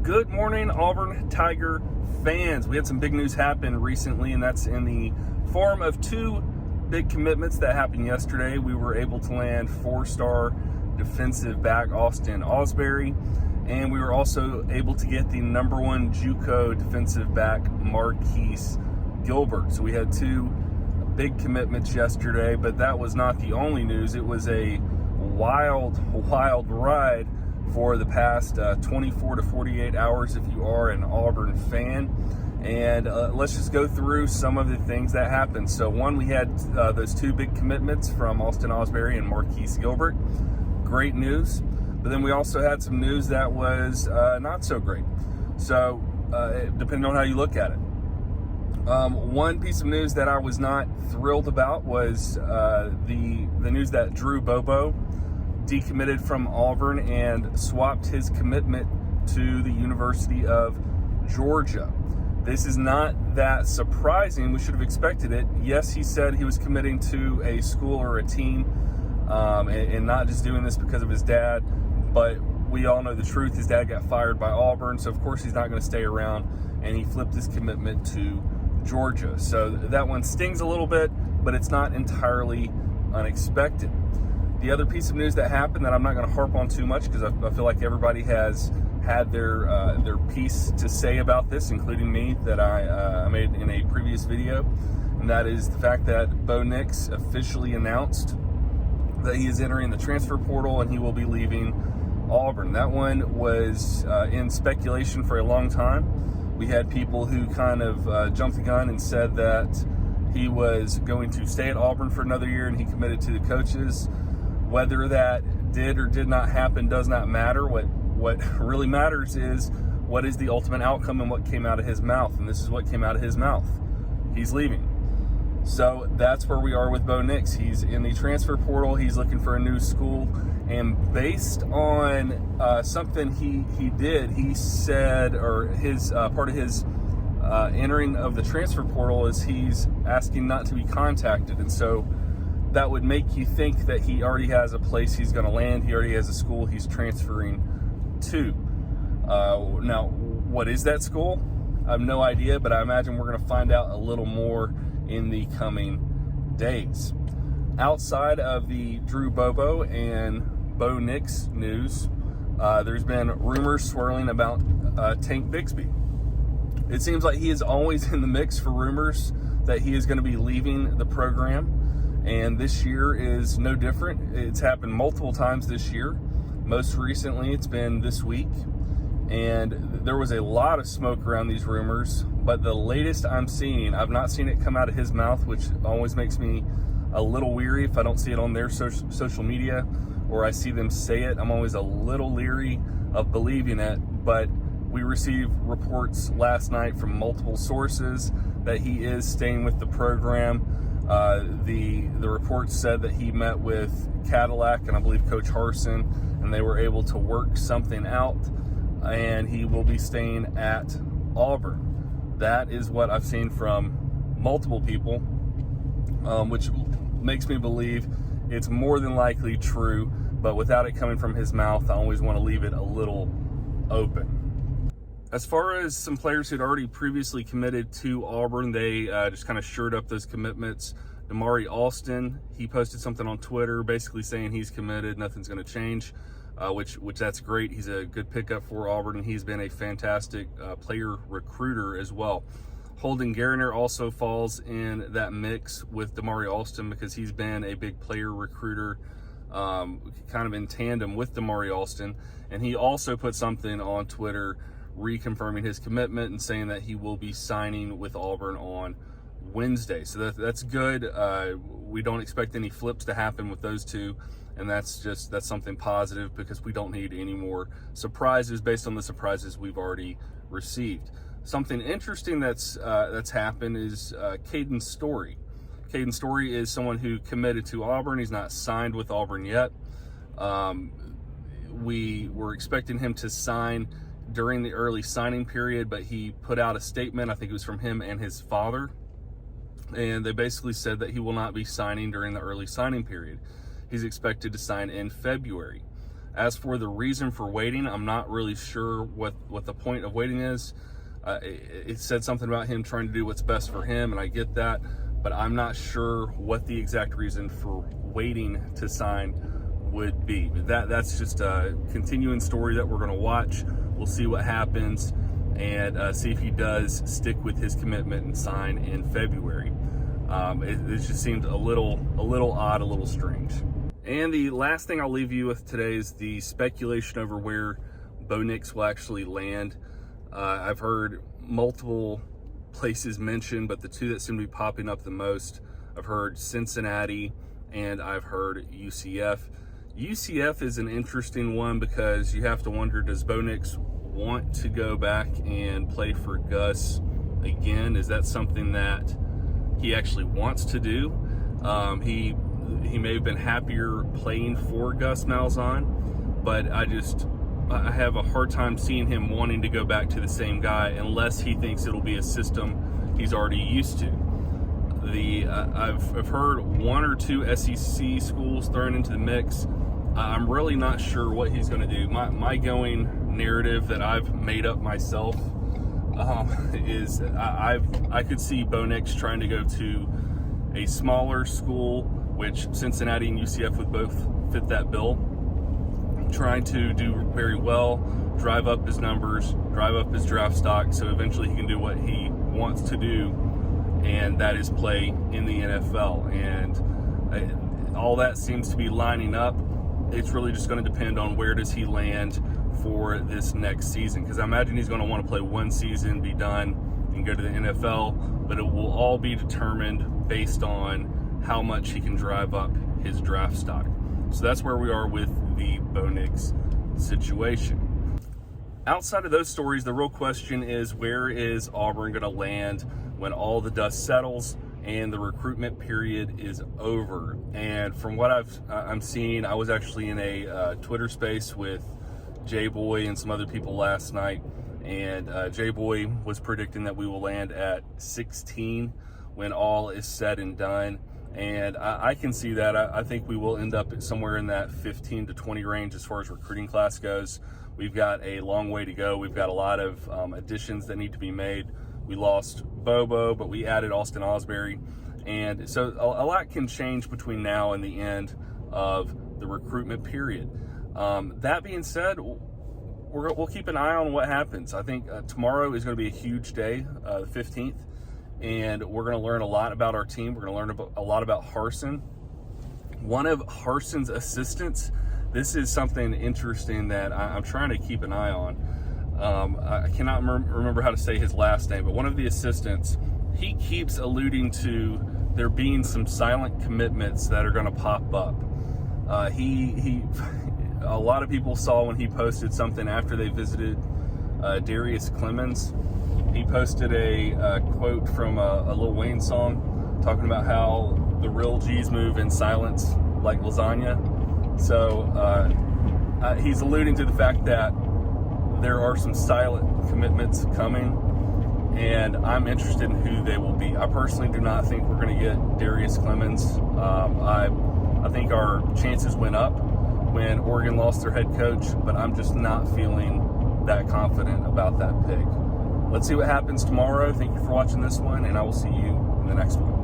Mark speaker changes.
Speaker 1: Good morning, Auburn Tiger fans. We had some big news happen recently, and that's in the form of two big commitments that happened yesterday. We were able to land four-star defensive back Austin Osbury, and we were also able to get the number one JUCO defensive back Marquise Gilbert. So we had two big commitments yesterday, but that was not the only news. It was a wild ride for the past 24 to 48 hours if you are an Auburn fan. And let's just go through some of the things that happened. So one, we had those two big commitments from Austin Osbury and Marquise Gilbert. Great news. But then we also had some news that was not so great. So depending on how you look at it. One piece of news that I was not thrilled about was the news that Drew Bobo decommitted from Auburn and swapped his commitment to the University of Georgia. This is not that surprising. We should have expected it. Yes, he said he was committing to a school or a team and not just doing this because of his dad, but we all know the truth. His dad got fired by Auburn, so of course he's not going to stay around, and he flipped his commitment to Georgia. So that one stings a little bit, but it's not entirely unexpected. The other piece of news that happened that I'm not going to harp on too much because I feel like everybody has had their piece to say about this, including me, that I made in a previous video, and that is the fact that Bo Nix officially announced that he is entering the transfer portal and he will be leaving Auburn. That one was in speculation for a long time. We had people who kind of jumped the gun and said that he was going to stay at Auburn for another year and he committed to the coaches. Whether that did or did not happen does not matter. What really matters is what is the ultimate outcome and what came out of his mouth. And this is what came out of his mouth. He's leaving. So that's where we are with Bo Nix. He's in the transfer portal. He's looking for a new school. And based on something he did, he said, or his part of his entering of the transfer portal is he's asking not to be contacted. And so that would make you think that he already has a place he's going to land. He already has a school he's transferring to. Now, what is that school? I have no idea, but I imagine we're going to find out a little more in the coming days. Outside of the Drew Bobo and Bo Nix news, there's been rumors swirling about Tank Bigsby. It seems like he is always in the mix for rumors that he is going to be leaving the program. And this year is no different. It's happened multiple times this year. Most recently, it's been this week. And there was a lot of smoke around these rumors. But the latest I'm seeing, I've not seen it come out of his mouth, which always makes me a little weary if I don't see it on their social media or I see them say it. I'm always a little leery of believing it. But we received reports last night from multiple sources that he is staying with the program. The report said that he met with Cadillac and I believe Coach Harsin, and they were able to work something out, and he will be staying at Auburn. That is what I've seen from multiple people, which makes me believe it's more than likely true, but without it coming from his mouth, I always want to leave it a little open. As far as some players who'd already previously committed to Auburn, they just kind of shored up those commitments. Damari Alston, he posted something on Twitter basically saying he's committed, nothing's going to change, which that's great. He's a good pickup for Auburn, and he's been a fantastic player recruiter as well. Holden Garner also falls in that mix with Damari Alston because he's been a big player recruiter kind of in tandem with Damari Alston, and he also put something on Twitter reconfirming his commitment and saying that he will be signing with Auburn on Wednesday. So that's good. We don't expect any flips to happen with those two, and that's something positive because we don't need any more surprises based on the surprises we've already received. Something interesting that's happened is Caden Story. Caden Story is someone who committed to Auburn. He's not signed with Auburn yet. We were expecting him to sign during the early signing period, but he put out a statement, I think it was from him and his father, and they basically said that he will not be signing during the early signing period. He's expected to sign in February. As for the reason for waiting, I'm not really sure what the point of waiting is. It said something about him trying to do what's best for him, and I get that, but I'm not sure what the exact reason for waiting to sign would be. That's just a continuing story that we're going to watch. We'll see what happens and see if he does stick with his commitment and sign in February. It just seemed a little odd, a little strange. And the last thing I'll leave you with today is the speculation over where Bo Nix will actually land. I've heard multiple places mentioned, but the two that seem to be popping up the most, I've heard Cincinnati and I've heard UCF. UCF is an interesting one because you have to wonder, does Bo Nix want to go back and play for Gus again? Is that something that he actually wants to do? He may have been happier playing for Gus Malzahn, but I have a hard time seeing him wanting to go back to the same guy unless he thinks it'll be a system he's already used to. I've heard one or two SEC schools thrown into the mix. I'm really not sure what he's going to do. My going narrative that I've made up myself is I could see Bo Nix trying to go to a smaller school, which Cincinnati and UCF would both fit that bill, trying to do very well, drive up his numbers, drive up his draft stock, so eventually he can do what he wants to do, and that is play in the NFL. And all that seems to be lining up. It's really just going to depend on where does he land for this next season, because I imagine he's going to want to play one season, be done, and go to the NFL, but it will all be determined based on how much he can drive up his draft stock. So that's where we are with the Bo Nix situation. Outside of those stories, the real question is, where is Auburn going to land when all the dust settles and the recruitment period is over? And from what I'm seeing, I was actually in a Twitter space with J-Boy and some other people last night, and J-Boy was predicting that we will land at 16 when all is said and done. And I can see that. I think we will end up somewhere in that 15 to 20 range as far as recruiting class goes. We've got a long way to go. We've got a lot of additions that need to be made. We lost Bobo, but we added Austin Osbury. And so a lot can change between now and the end of the recruitment period. That being said, we'll keep an eye on what happens. I think tomorrow is going to be a huge day, the 15th. And we're going to learn a lot about our team. We're going to learn a lot about Harsin. One of Harson's assistants, this is something interesting that I'm trying to keep an eye on. I cannot remember how to say his last name, but one of the assistants, he keeps alluding to there being some silent commitments that are going to pop up. A lot of people saw when he posted something after they visited Darius Clemens. He posted a quote from a Lil Wayne song talking about how the real G's move in silence like lasagna. So he's alluding to the fact that there are some silent commitments coming, and I'm interested in who they will be. I personally do not think we're going to get Darius Clemens. I think our chances went up when Oregon lost their head coach, but I'm just not feeling that confident about that pick. Let's see what happens tomorrow. Thank you for watching this one, and I will see you in the next one.